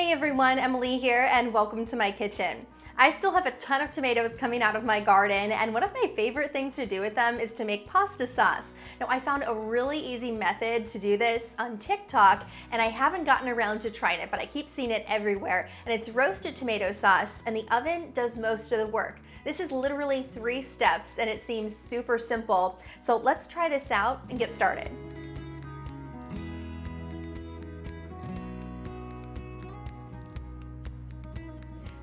Hey everyone, Emily here and welcome to my kitchen. I still have a ton of tomatoes coming out of my garden, and one of my favorite things to do with them is to make pasta sauce. Now, I found a really easy method to do this on TikTok, and I haven't gotten around to trying it, but I keep seeing it everywhere, and it's roasted tomato sauce, and the oven does most of the work. This is literally 3 steps, and it seems super simple. So let's try this out and get started.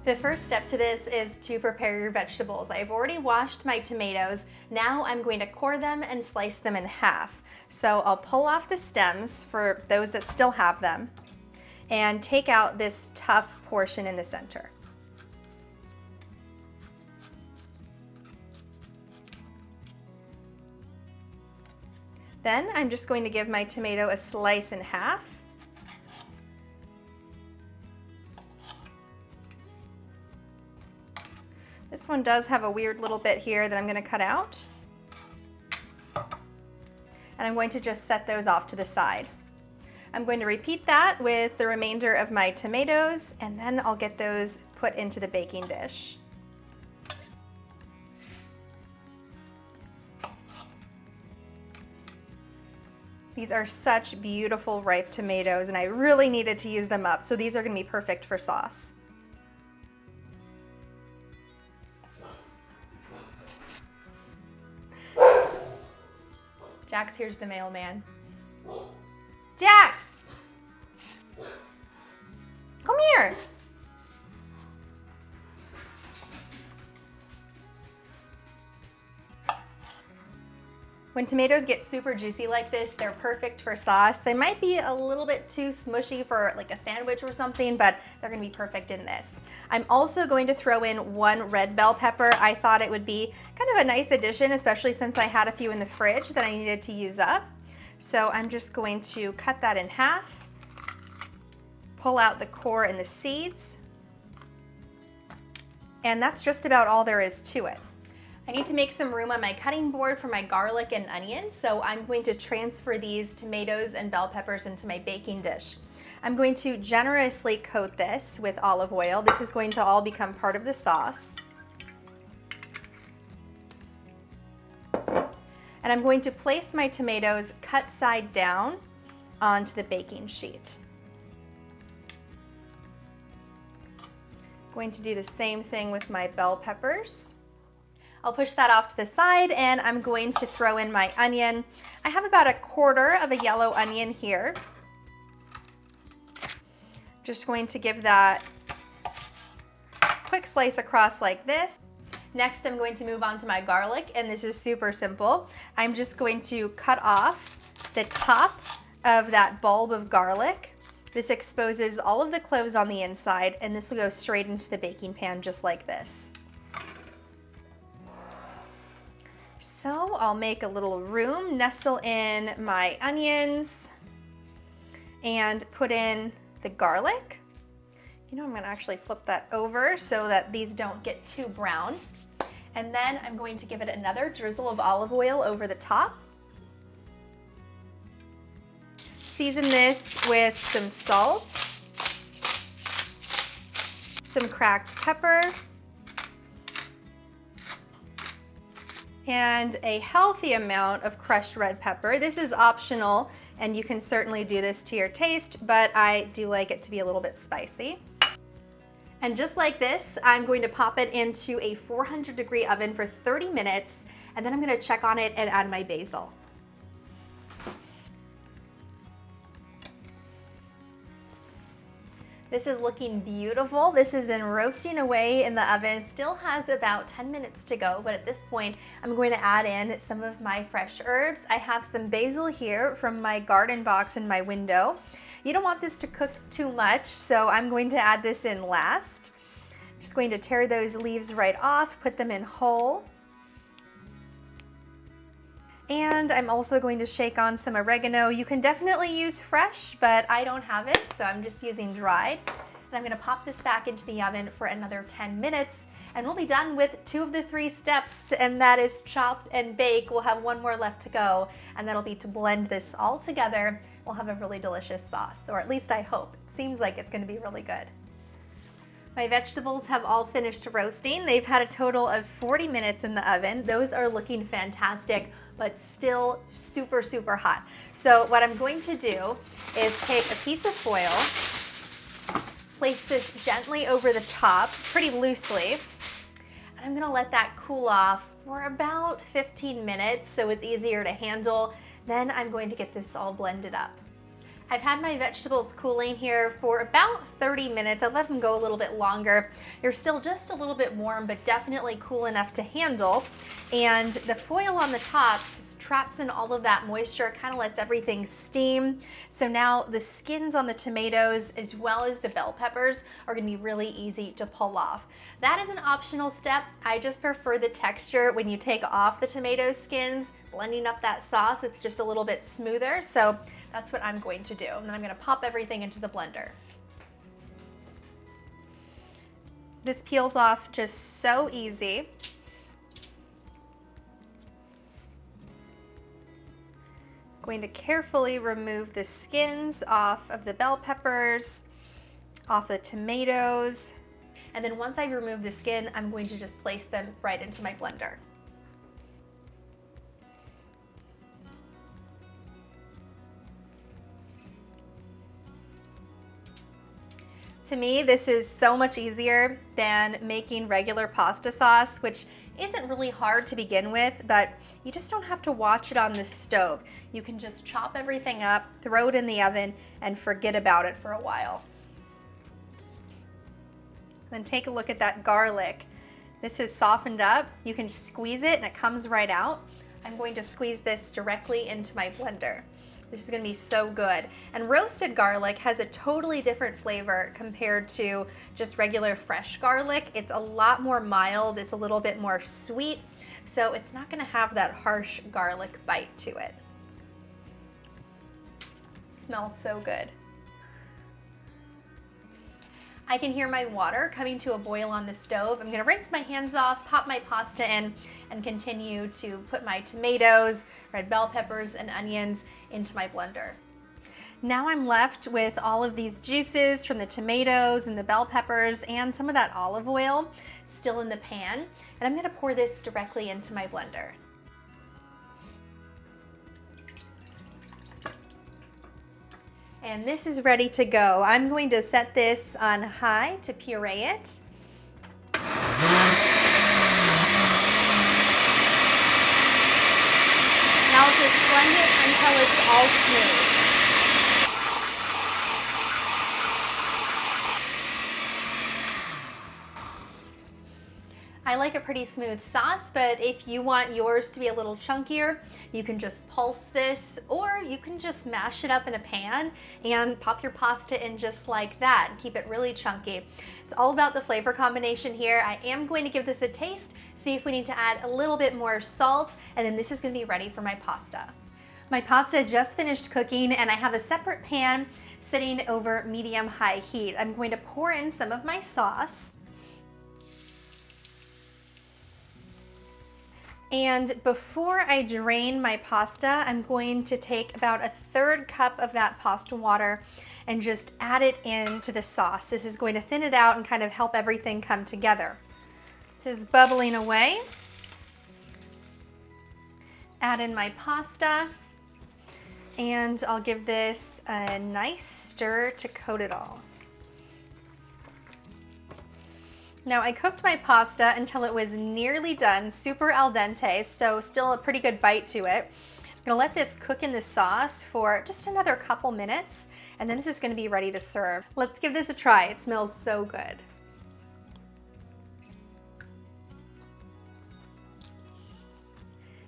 The first step to this is to prepare your vegetables. I've already washed my tomatoes. Now I'm going to core them and slice them in half. So I'll pull off the stems for those that still have them and take out this tough portion in the center. Then I'm just going to give my tomato a slice in half. This one does have a weird little bit here that I'm going to cut out. And I'm going to just set those off to the side. I'm going to repeat that with the remainder of my tomatoes, and then I'll get those put into the baking dish. These are such beautiful ripe tomatoes, and I really needed to use them up, so these are going to be perfect for sauce. Jax, here's the mailman. Jax! Come here! When tomatoes get super juicy like this, they're perfect for sauce. They might be a little bit too smushy for like a sandwich or something, but they're gonna be perfect in this. I'm also going to throw in 1 red bell pepper. I thought it would be kind of a nice addition, especially since I had a few in the fridge that I needed to use up. So I'm just going to cut that in half, pull out the core and the seeds, and that's just about all there is to it. I need to make some room on my cutting board for my garlic and onions, so I'm going to transfer these tomatoes and bell peppers into my baking dish. I'm going to generously coat this with olive oil. This is going to all become part of the sauce. And I'm going to place my tomatoes cut side down onto the baking sheet. I'm going to do the same thing with my bell peppers. I'll push that off to the side, and I'm going to throw in my onion. I have about 1/4 of a yellow onion here. Just going to give that a quick slice across like this. Next, I'm going to move on to my garlic, and this is super simple. I'm just going to cut off the top of that bulb of garlic. This exposes all of the cloves on the inside, and this will go straight into the baking pan just like this. So I'll make a little room, nestle in my onions, and put in the garlic. You know, I'm going to actually flip that over so that these don't get too brown. And then I'm going to give it another drizzle of olive oil over the top. Season this with some salt, some cracked pepper, and a healthy amount of crushed red pepper. This is optional, and you can certainly do this to your taste, but I do like it to be a little bit spicy. And just like this, I'm going to pop it into a 400-degree oven for 30 minutes, and then I'm gonna check on it and add my basil. This is looking beautiful. This has been roasting away in the oven. Still has about 10 minutes to go, but at this point, I'm going to add in some of my fresh herbs. I have some basil here from my garden box in my window. You don't want this to cook too much, so I'm going to add this in last. I'm just going to tear those leaves right off, put them in whole. And I'm also going to shake on some oregano. You can definitely use fresh, but I don't have it, so I'm just using dried. And I'm gonna pop this back into the oven for another 10 minutes, and we'll be done with 2 of the 3 steps, and that is chop and bake. We'll have 1 more left to go, and that'll be to blend this all together we'll have a really delicious sauce, or at least I hope. It seems like it's gonna be really good. My vegetables have all finished roasting. They've had a total of 40 minutes in the oven. Those are looking fantastic, but still super, super hot. So what I'm going to do is take a piece of foil, place this gently over the top, pretty loosely, and I'm gonna let that cool off for about 15 minutes so it's easier to handle. Then I'm going to get this all blended up. I've had my vegetables cooling here for about 30 minutes. I'll let them go a little bit longer. They're still just a little bit warm, but definitely cool enough to handle. And the foil on the top just traps in all of that moisture, kind of lets everything steam. So now the skins on the tomatoes as well as the bell peppers are gonna be really easy to pull off. That is an optional step. I just prefer the texture when you take off the tomato skins, blending up that sauce. It's just a little bit smoother. So that's what I'm going to do. And then I'm gonna pop everything into the blender. This peels off just so easy. Going to carefully remove the skins off of the bell peppers, off the tomatoes. And then once I remove the skin, I'm going to just place them right into my blender. To me, this is so much easier than making regular pasta sauce, which isn't really hard to begin with, but you just don't have to watch it on the stove. You can just chop everything up, throw it in the oven, and forget about it for a while. Then take a look at that garlic. This is softened up. You can squeeze it and it comes right out. I'm going to squeeze this directly into my blender. This is gonna be so good. And roasted garlic has a totally different flavor compared to just regular fresh garlic. It's a lot more mild, it's a little bit more sweet, so it's not gonna have that harsh garlic bite to it. Smells so good. I can hear my water coming to a boil on the stove. I'm gonna rinse my hands off, pop my pasta in, and continue to put my tomatoes, red bell peppers, and onions into my blender. Now I'm left with all of these juices from the tomatoes and the bell peppers and some of that olive oil still in the pan, and I'm gonna pour this directly into my blender. And this is ready to go. I'm going to set this on high to puree it. Now I'll just blend it until it's all smooth. I like a pretty smooth sauce, but if you want yours to be a little chunkier, you can just pulse this, or you can just mash it up in a pan and pop your pasta in just like that and keep it really chunky. It's all about the flavor combination here. I am going to give this a taste, see if we need to add a little bit more salt, and then this is gonna be ready for my pasta. My pasta just finished cooking and I have a separate pan sitting over medium-high heat. I'm going to pour in some of my sauce. And before I drain my pasta, I'm going to take about 1/3 cup of that pasta water and just add it into the sauce. This is going to thin it out and kind of help everything come together. This is bubbling away. Add in my pasta, and I'll give this a nice stir to coat it all. Now I cooked my pasta until it was nearly done, super al dente, so still a pretty good bite to it. I'm gonna let this cook in the sauce for just another couple minutes, and then this is gonna be ready to serve. Let's give this a try. It smells so good.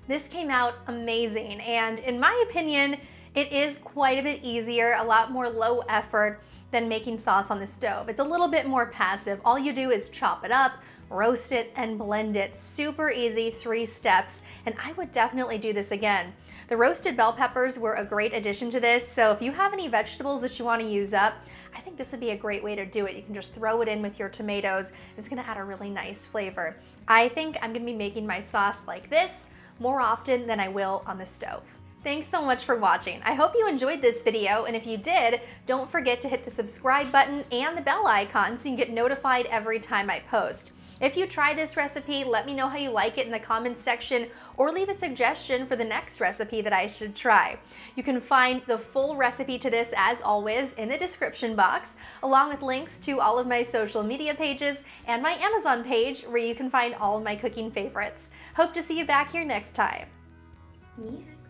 This came out amazing, and in my opinion, it is quite a bit easier, a lot more low effort than making sauce on the stove. It's a little bit more passive. All you do is chop it up, roast it, and blend it. Super easy, 3 steps, and I would definitely do this again. The roasted bell peppers were a great addition to this, so if you have any vegetables that you want to use up, I think this would be a great way to do it. You can just throw it in with your tomatoes. It's gonna add a really nice flavor. I think I'm gonna be making my sauce like this more often than I will on the stove. Thanks so much for watching. I hope you enjoyed this video, and if you did, don't forget to hit the subscribe button and the bell icon so you can get notified every time I post. If you try this recipe, let me know how you like it in the comments section, or leave a suggestion for the next recipe that I should try. You can find the full recipe to this, as always, in the description box, along with links to all of my social media pages and my Amazon page where you can find all of my cooking favorites. Hope to see you back here next time. Yeah.